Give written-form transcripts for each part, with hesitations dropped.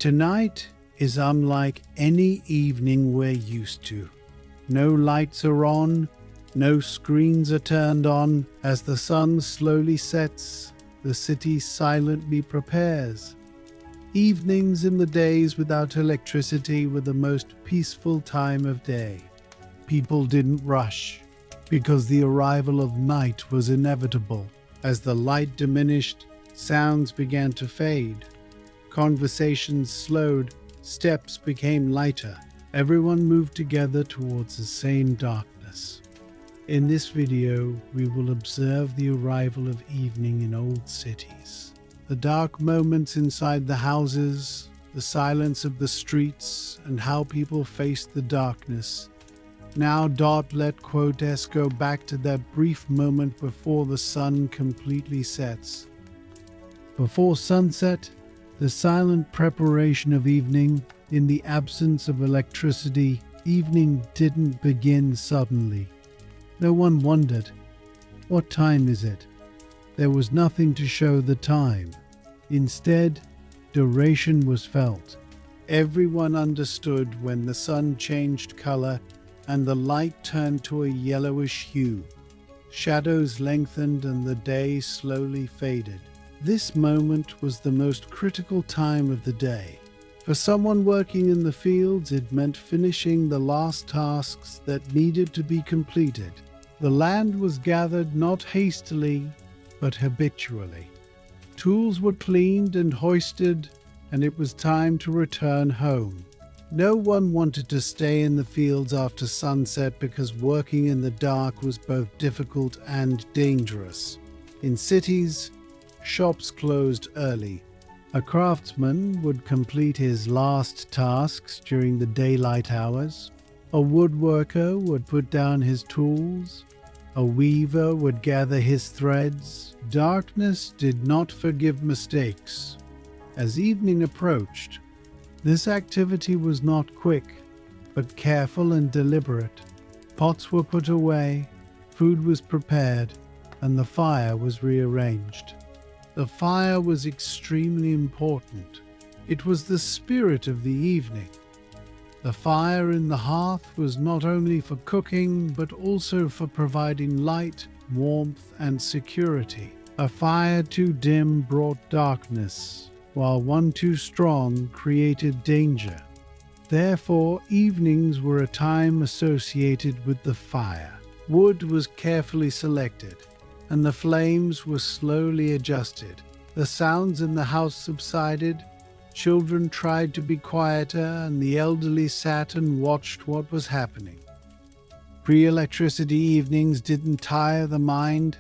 Tonight is unlike any evening we're used to. No lights are on, no screens are turned on. As the sun slowly sets, the city silently prepares. Evenings in the days without electricity were the most peaceful time of day. People didn't rush, because the arrival of night was inevitable. As the light diminished, sounds began to fade. Conversations slowed, steps became lighter. Everyone moved together towards the same darkness. In this video, we will observe the arrival of evening in old cities. The dark moments inside the houses, the silence of the streets, and how people faced the darkness. Now let us go back to that brief moment before the sun completely sets. Before sunset, the silent preparation of evening. In the absence of electricity, evening didn't begin suddenly. No one wondered, what time is it? There was nothing to show the time. Instead, duration was felt. Everyone understood when the sun changed color and the light turned to a yellowish hue. Shadows lengthened and the day slowly faded. This moment was the most critical time of the day. For someone working in the fields, it meant finishing the last tasks that needed to be completed. The land was gathered not hastily, but habitually. Tools were cleaned and hoisted, and it was time to return home. No one wanted to stay in the fields after sunset because working in the dark was both difficult and dangerous. In cities, shops closed early. A craftsman would complete his last tasks during the daylight hours. A woodworker would put down his tools. A weaver would gather his threads. Darkness did not forgive mistakes. As evening approached, this activity was not quick, but careful and deliberate. Pots were put away, food was prepared, and the fire was rearranged. The fire was extremely important. It was the spirit of the evening. The fire in the hearth was not only for cooking, but also for providing light, warmth, and security. A fire too dim brought darkness, while one too strong created danger. Therefore, evenings were a time associated with the fire. Wood was carefully selected, and the flames were slowly adjusted. The sounds in the house subsided. Children tried to be quieter, and the elderly sat and watched what was happening. Pre-electricity evenings didn't tire the mind,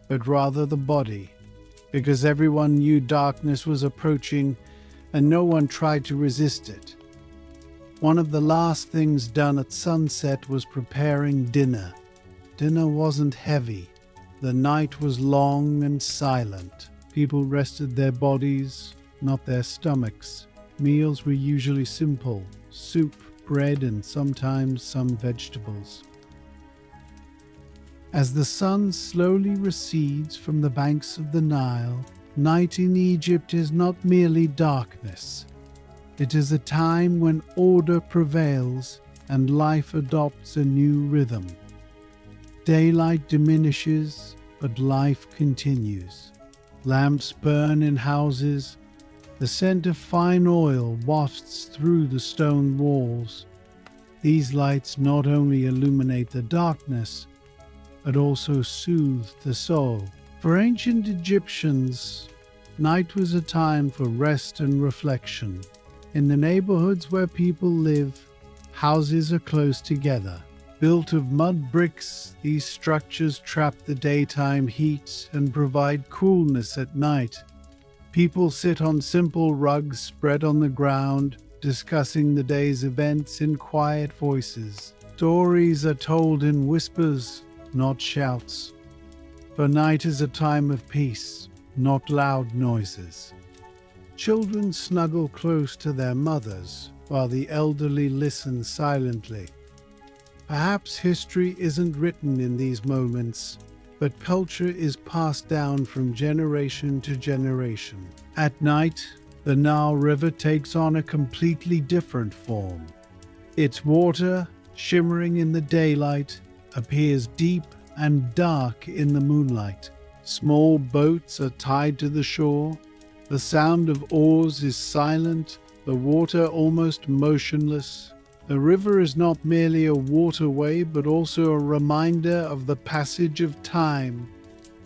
but rather the body, because everyone knew darkness was approaching and no one tried to resist it. One of the last things done at sunset was preparing dinner. Dinner wasn't heavy. The night was long and silent. People rested their bodies, not their stomachs. Meals were usually simple: soup, bread, and sometimes some vegetables. As the sun slowly recedes from the banks of the Nile, night in Egypt is not merely darkness. It is a time when order prevails and life adopts a new rhythm. Daylight diminishes, but life continues. Lamps burn in houses. The scent of fine oil wafts through the stone walls. These lights not only illuminate the darkness, but also soothe the soul. For ancient Egyptians, night was a time for rest and reflection. In the neighborhoods where people live, houses are close together. Built of mud bricks, these structures trap the daytime heat and provide coolness at night. People sit on simple rugs spread on the ground, discussing the day's events in quiet voices. Stories are told in whispers, not shouts. For night is a time of peace, not loud noises. Children snuggle close to their mothers, while the elderly listen silently. Perhaps history isn't written in these moments, but culture is passed down from generation to generation. At night, the Nile River takes on a completely different form. Its water, shimmering in the daylight, appears deep and dark in the moonlight. Small boats are tied to the shore. The sound of oars is silent, the water almost motionless. The river is not merely a waterway, but also a reminder of the passage of time.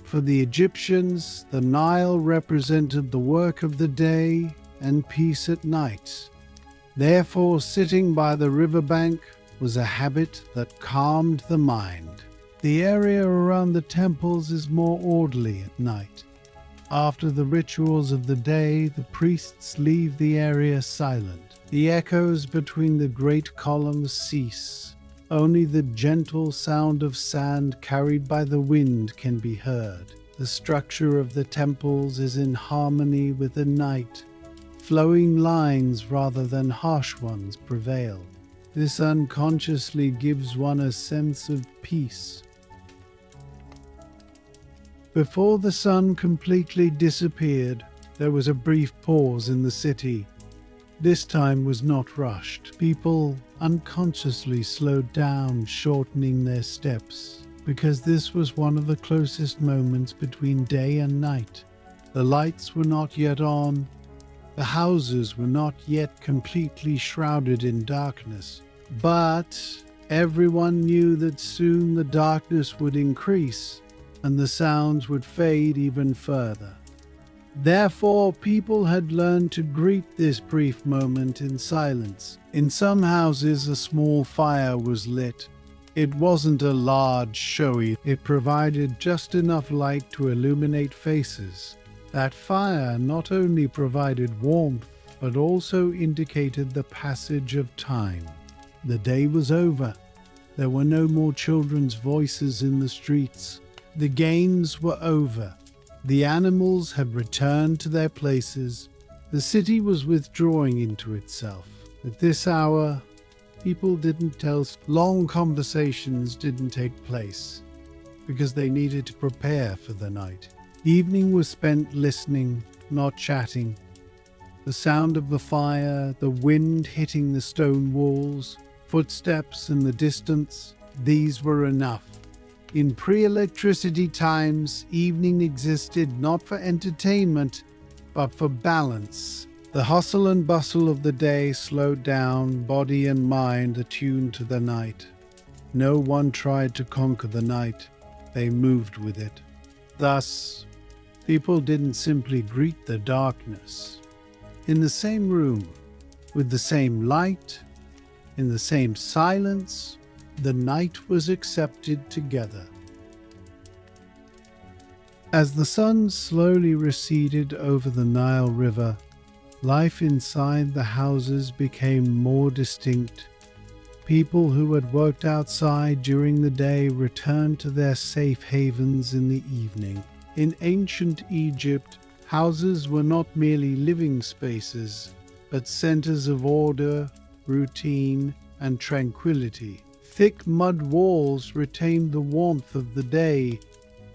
For the Egyptians, the Nile represented the work of the day and peace at night. Therefore, sitting by the riverbank was a habit that calmed the mind. The area around the temples is more orderly at night. After the rituals of the day, the priests leave the area silent. The echoes between the great columns cease. Only the gentle sound of sand carried by the wind can be heard. The structure of the temples is in harmony with the night. Flowing lines rather than harsh ones prevail. This unconsciously gives one a sense of peace. Before the sun completely disappeared, there was a brief pause in the city. This time was not rushed. People unconsciously slowed down, shortening their steps, because this was one of the closest moments between day and night. The lights were not yet on. The houses were not yet completely shrouded in darkness. But everyone knew that soon the darkness would increase and the sounds would fade even further. Therefore, people had learned to greet this brief moment in silence. In some houses, a small fire was lit. It wasn't a large, showy. It provided just enough light to illuminate faces. That fire not only provided warmth, but also indicated the passage of time. The day was over. There were no more children's voices in the streets. The games were over. The animals had returned to their places. The city was withdrawing into itself. At this hour, people didn't tell. Long conversations didn't take place because they needed to prepare for the night. Evening was spent listening, not chatting. The sound of the fire, the wind hitting the stone walls, footsteps in the distance, these were enough. In pre-electricity times, evening existed not for entertainment, but for balance. The hustle and bustle of the day slowed down, body and mind attuned to the night. No one tried to conquer the night, they moved with it. Thus, people didn't simply greet the darkness. In the same room, with the same light, in the same silence, the night was accepted together. As the sun slowly receded over the Nile River, life inside the houses became more distinct. People who had worked outside during the day returned to their safe havens in the evening. In ancient Egypt, houses were not merely living spaces, but centers of order, routine, and tranquility. Thick mud walls retained the warmth of the day,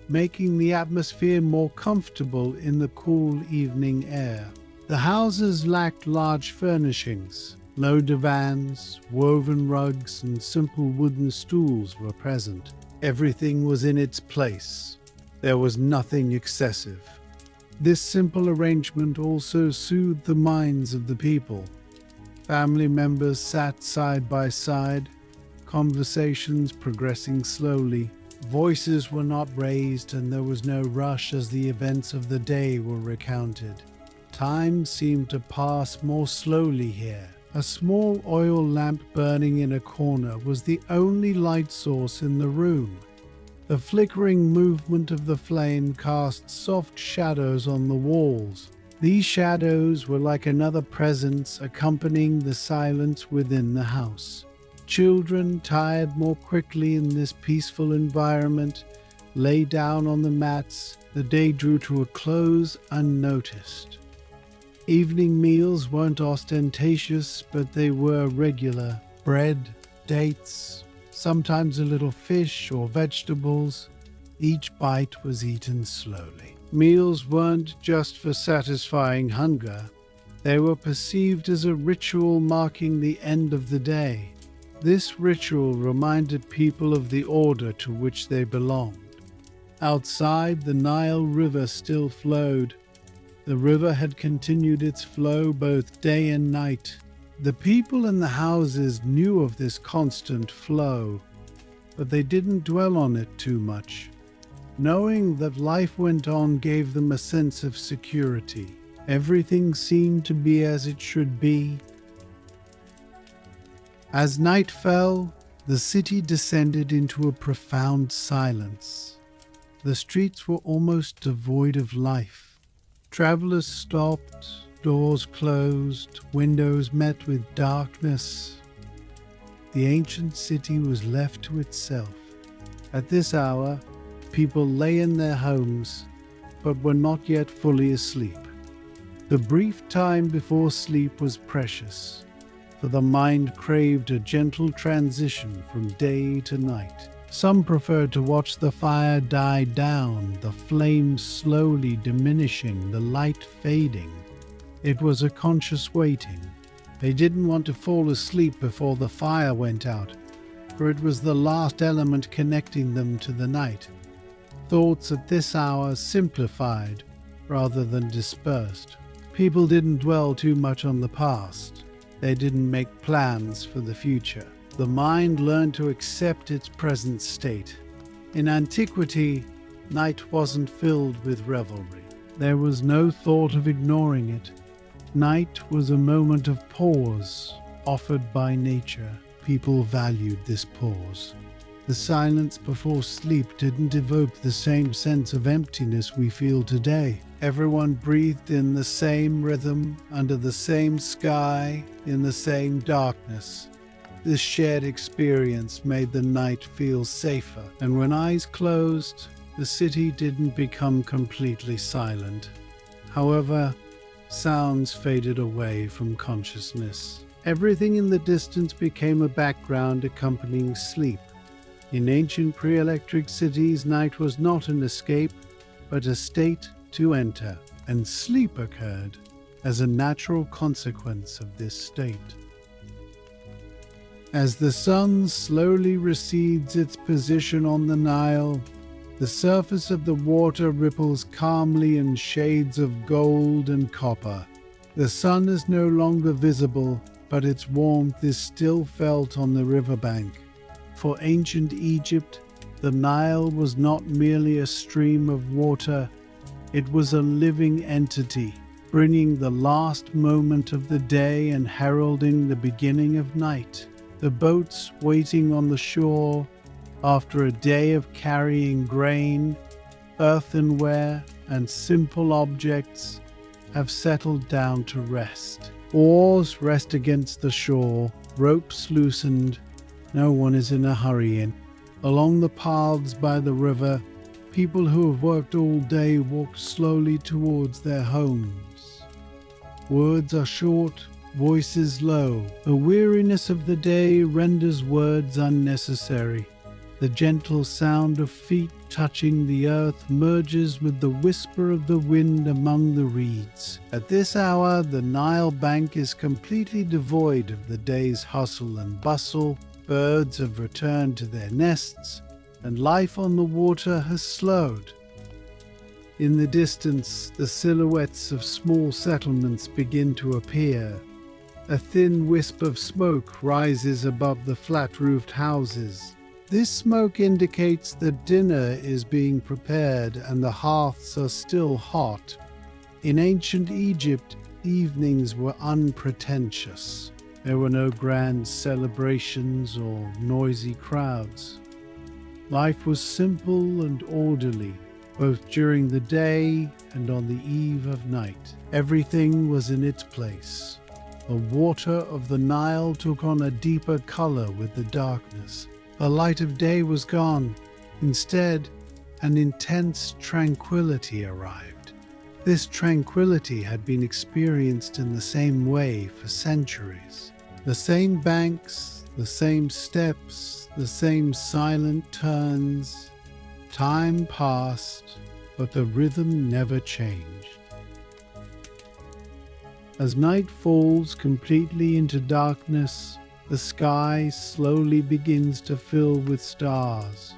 making the atmosphere more comfortable in the cool evening air. The houses lacked large furnishings. Low divans, woven rugs, and simple wooden stools were present. Everything was in its place. There was nothing excessive. This simple arrangement also soothed the minds of the people. Family members sat side by side, conversations progressing slowly. Voices were not raised and there was no rush as the events of the day were recounted. Time seemed to pass more slowly here. A small oil lamp burning in a corner was the only light source in the room. The flickering movement of the flame cast soft shadows on the walls. These shadows were like another presence accompanying the silence within the house. Children, tired more quickly in this peaceful environment, lay down on the mats. The day drew to a close unnoticed. Evening meals weren't ostentatious, but they were regular. Bread, dates, sometimes a little fish or vegetables. Each bite was eaten slowly. Meals weren't just for satisfying hunger. They were perceived as a ritual marking the end of the day. This ritual reminded people of the order to which they belonged. Outside, the Nile River still flowed. The river had continued its flow both day and night. The people in the houses knew of this constant flow, but they didn't dwell on it too much. Knowing that life went on gave them a sense of security. Everything seemed to be as it should be. As night fell, the city descended into a profound silence. The streets were almost devoid of life. Travelers stopped, doors closed, windows met with darkness. The ancient city was left to itself. At this hour, people lay in their homes, but were not yet fully asleep. The brief time before sleep was precious, for the mind craved a gentle transition from day to night. Some preferred to watch the fire die down, the flames slowly diminishing, the light fading. It was a conscious waiting. They didn't want to fall asleep before the fire went out, for it was the last element connecting them to the night. Thoughts at this hour simplified rather than dispersed. People didn't dwell too much on the past. They didn't make plans for the future. The mind learned to accept its present state. In antiquity, night wasn't filled with revelry. There was no thought of ignoring it. Night was a moment of pause offered by nature. People valued this pause. The silence before sleep didn't evoke the same sense of emptiness we feel today. Everyone breathed in the same rhythm, under the same sky, in the same darkness. This shared experience made the night feel safer, and when eyes closed, the city didn't become completely silent. However, sounds faded away from consciousness. Everything in the distance became a background accompanying sleep. In ancient pre-electric cities, night was not an escape, but a state to enter, and sleep occurred as a natural consequence of this state. As the sun slowly recedes its position on the Nile, the surface of the water ripples calmly in shades of gold and copper. The sun is no longer visible, but its warmth is still felt on the riverbank. For ancient Egypt, the Nile was not merely a stream of water, it was a living entity, bringing the last moment of the day and heralding the beginning of night. The boats waiting on the shore, after a day of carrying grain, earthenware, and simple objects, have settled down to rest. Oars rest against the shore, ropes loosened. No one is in a hurry in. Along the paths by the river, people who have worked all day walk slowly towards their homes. Words are short, voices low. The weariness of the day renders words unnecessary. The gentle sound of feet touching the earth merges with the whisper of the wind among the reeds. At this hour, the Nile bank is completely devoid of the day's hustle and bustle. Birds have returned to their nests, and life on the water has slowed. In the distance, the silhouettes of small settlements begin to appear. A thin wisp of smoke rises above the flat-roofed houses. This smoke indicates that dinner is being prepared and the hearths are still hot. In ancient Egypt, evenings were unpretentious. There were no grand celebrations or noisy crowds. Life was simple and orderly, both during the day and on the eve of night. Everything was in its place. The water of the Nile took on a deeper color with the darkness. The light of day was gone. Instead, an intense tranquility arrived. This tranquility had been experienced in the same way for centuries. The same banks, the same steps, the same silent turns. Time passed, but the rhythm never changed. As night falls completely into darkness, the sky slowly begins to fill with stars.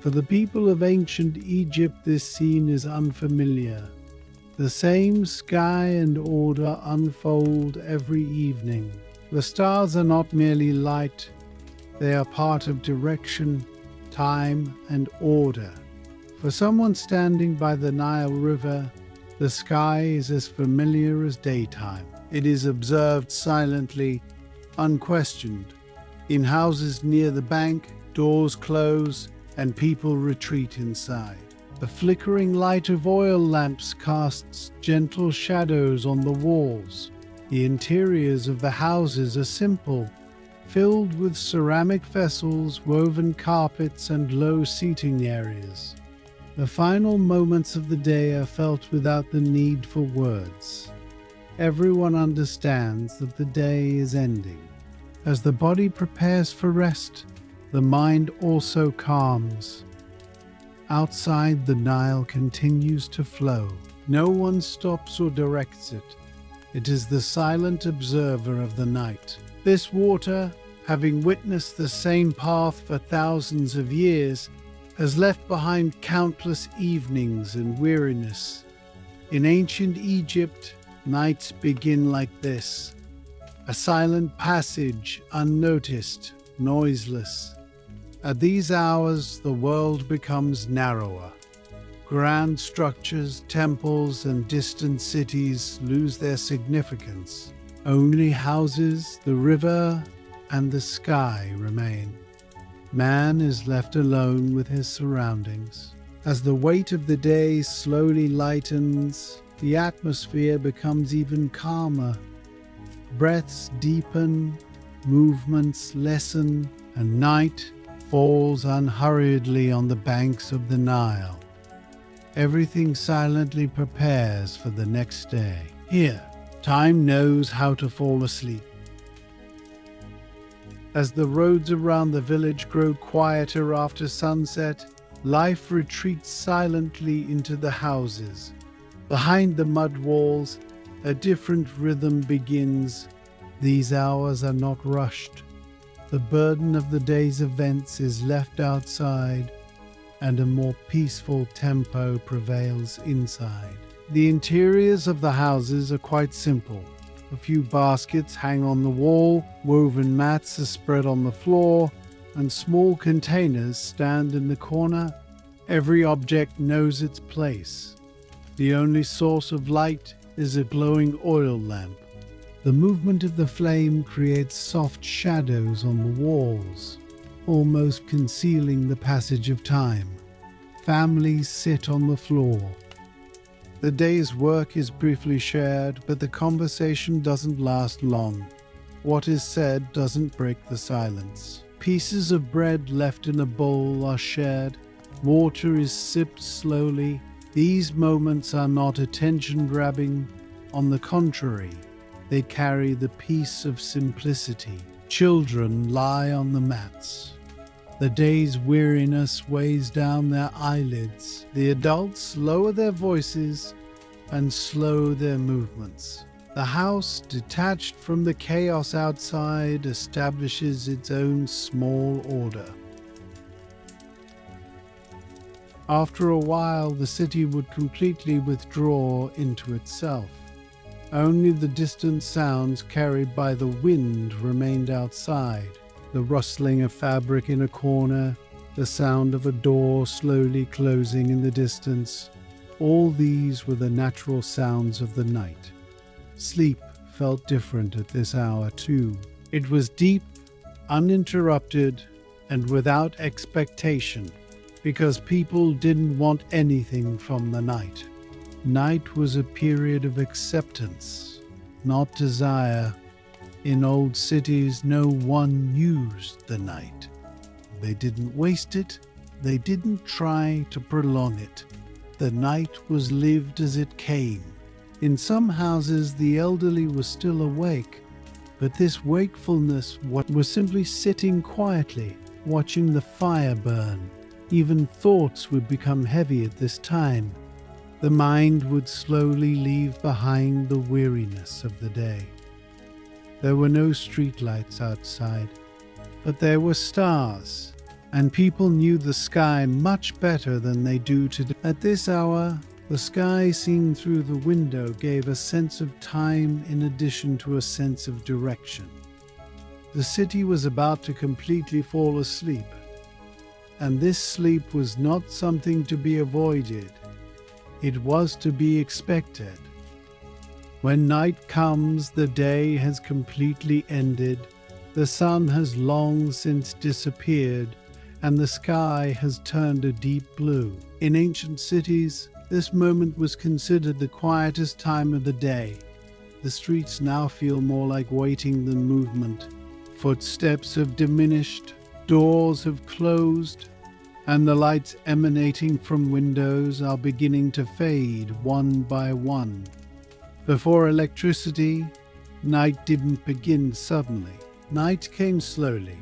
For the people of ancient Egypt, this scene is unfamiliar. The same sky and order unfold every evening. The stars are not merely light, they are part of direction, time, and order. For someone standing by the Nile River, the sky is as familiar as daytime. It is observed silently, unquestioned. In houses near the bank, doors close and people retreat inside. The flickering light of oil lamps casts gentle shadows on the walls. The interiors of the houses are simple, filled with ceramic vessels, woven carpets, and low seating areas. The final moments of the day are felt without the need for words. Everyone understands that the day is ending. As the body prepares for rest, the mind also calms. Outside, the Nile continues to flow. No one stops or directs it. It is the silent observer of the night. This water, having witnessed the same path for thousands of years, has left behind countless evenings and weariness. In ancient Egypt, nights begin like this: a silent passage, unnoticed, noiseless. At these hours, the world becomes narrower. Grand structures, temples, and distant cities lose their significance. Only houses, the river, and the sky remain. Man is left alone with his surroundings. As the weight of the day slowly lightens, the atmosphere becomes even calmer. Breaths deepen, movements lessen, and night falls unhurriedly on the banks of the Nile. Everything silently prepares for the next day. Here, time knows how to fall asleep. As the roads around the village grow quieter after sunset, life retreats silently into the houses. Behind the mud walls, a different rhythm begins. These hours are not rushed. The burden of the day's events is left outside, and a more peaceful tempo prevails inside. The interiors of the houses are quite simple. A few baskets hang on the wall, woven mats are spread on the floor, and small containers stand in the corner. Every object knows its place. The only source of light is a glowing oil lamp. The movement of the flame creates soft shadows on the walls, almost concealing the passage of time. Families sit on the floor. The day's work is briefly shared, but the conversation doesn't last long. What is said doesn't break the silence. Pieces of bread left in a bowl are shared. Water is sipped slowly. These moments are not attention-grabbing. On the contrary, they carry the peace of simplicity. Children lie on the mats. The day's weariness weighs down their eyelids. The adults lower their voices and slow their movements. The house, detached from the chaos outside, establishes its own small order. After a while, the city would completely withdraw into itself. Only the distant sounds carried by the wind remained outside. The rustling of fabric in a corner, the sound of a door slowly closing in the distance, all these were the natural sounds of the night. Sleep felt different at this hour too. It was deep, uninterrupted, and without expectation, because people didn't want anything from the night. Night was a period of acceptance, not desire. In old cities, no one used the night. They didn't waste it. They didn't try to prolong it. The night was lived as it came. In some houses, the elderly were still awake, but this wakefulness was simply sitting quietly, watching the fire burn. Even thoughts would become heavy at this time. The mind would slowly leave behind the weariness of the day. There were no streetlights outside, but there were stars, and people knew the sky much better than they do today. At this hour, the sky seen through the window gave a sense of time in addition to a sense of direction. The city was about to completely fall asleep, and this sleep was not something to be avoided. It was to be expected. When night comes, the day has completely ended, the sun has long since disappeared, and the sky has turned a deep blue. In ancient cities, this moment was considered the quietest time of the day. The streets now feel more like waiting than movement. Footsteps have diminished, doors have closed, and the lights emanating from windows are beginning to fade one by one. Before electricity, night didn't begin suddenly. Night came slowly.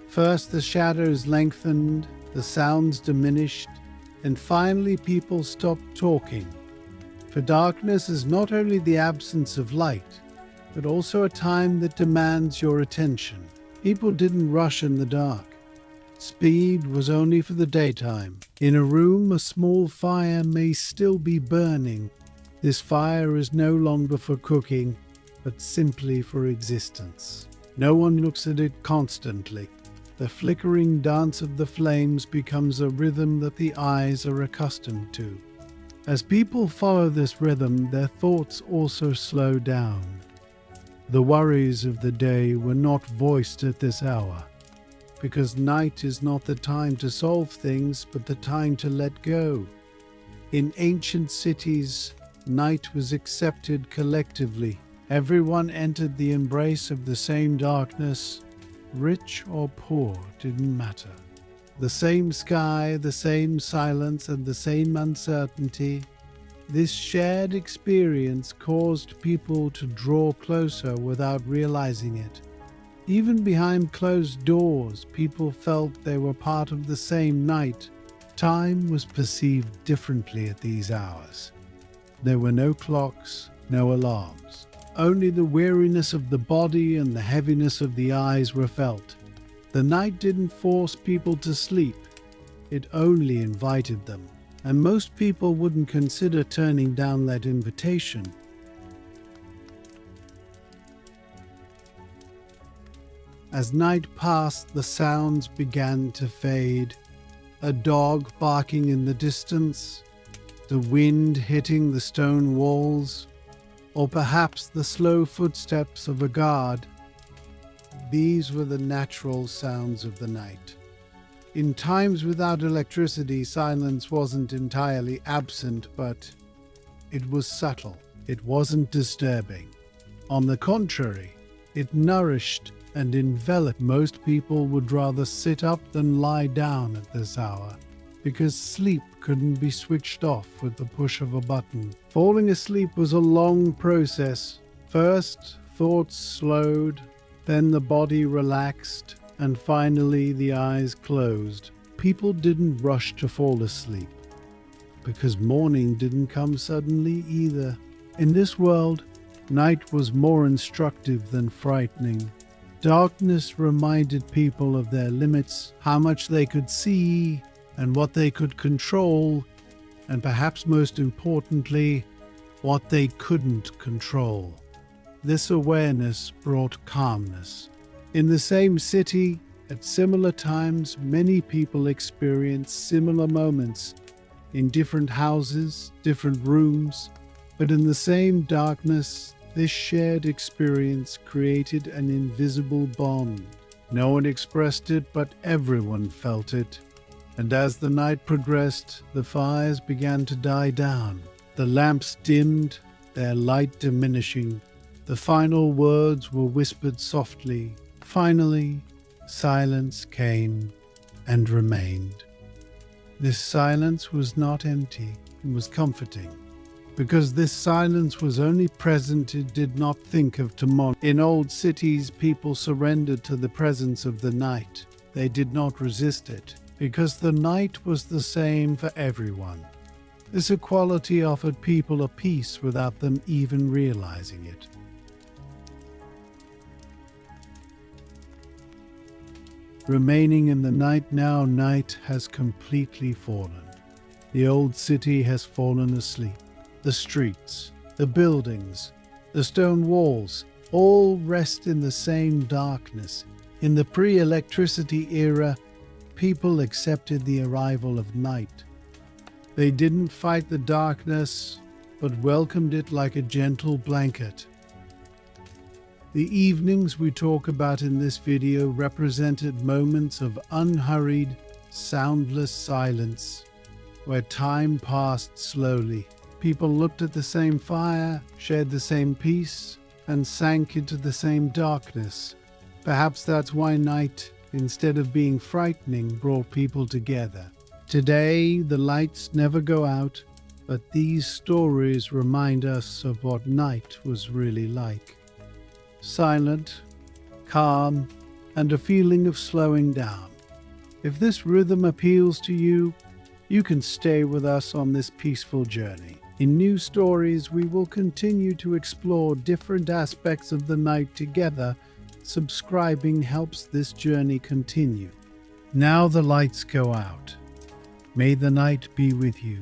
First the shadows lengthened, the sounds diminished, and finally people stopped talking. For darkness is not only the absence of light, but also a time that demands your attention. People didn't rush in the dark. Speed was only for the daytime. In a room, a small fire may still be burning. This fire is no longer for cooking, but simply for existence. No one looks at it constantly. The flickering dance of the flames becomes a rhythm that the eyes are accustomed to. As people follow this rhythm, their thoughts also slow down. The worries of the day were not voiced at this hour, because night is not the time to solve things, but the time to let go. In ancient cities, night was accepted collectively. Everyone entered the embrace of the same darkness. Rich or poor didn't matter. The same sky, the same silence, and the same uncertainty. This shared experience caused people to draw closer without realizing it. Even behind closed doors, people felt they were part of the same night. Time was perceived differently at these hours. There were no clocks, no alarms. Only the weariness of the body and the heaviness of the eyes were felt. The night didn't force people to sleep. It only invited them. And most people wouldn't consider turning down that invitation. As night passed, the sounds began to fade. A dog barking in the distance, the wind hitting the stone walls, or perhaps the slow footsteps of a guard. These were the natural sounds of the night. In times without electricity, silence wasn't entirely absent, but it was subtle. It wasn't disturbing. On the contrary, it nourished and enveloped. Most people would rather sit up than lie down at this hour, because sleep couldn't be switched off with the push of a button. Falling asleep was a long process. First, thoughts slowed, then the body relaxed, and finally the eyes closed. People didn't rush to fall asleep, because morning didn't come suddenly either. In this world, night was more instructive than frightening. Darkness reminded people of their limits, how much they could see, and what they could control, and perhaps most importantly, what they couldn't control. This awareness brought calmness. In the same city, at similar times, many people experienced similar moments in different houses, different rooms, but in the same darkness, this shared experience created an invisible bond. No one expressed it, but everyone felt it. And as the night progressed, the fires began to die down. The lamps dimmed, their light diminishing. The final words were whispered softly. Finally, silence came and remained. This silence was not empty, it was comforting. Because this silence was only present, it did not think of tomorrow. In old cities, people surrendered to the presence of the night. They did not resist it, because the night was the same for everyone. This equality offered people a peace without them even realizing it. Remaining in the night now, night has completely fallen. The old city has fallen asleep. The streets, the buildings, the stone walls, all rest in the same darkness. In the pre-electricity era, people accepted the arrival of night. They didn't fight the darkness, but welcomed it like a gentle blanket. The evenings we talk about in this video represented moments of unhurried, soundless silence, where time passed slowly. People looked at the same fire, shared the same peace, and sank into the same darkness. Perhaps that's why night, instead of being frightening, brought people together. Today, the lights never go out, but these stories remind us of what night was really like. Silent, calm, and a feeling of slowing down. If this rhythm appeals to you, you can stay with us on this peaceful journey. In new stories, we will continue to explore different aspects of the night together. Subscribing helps this journey continue. Now the lights go out. May the night be with you.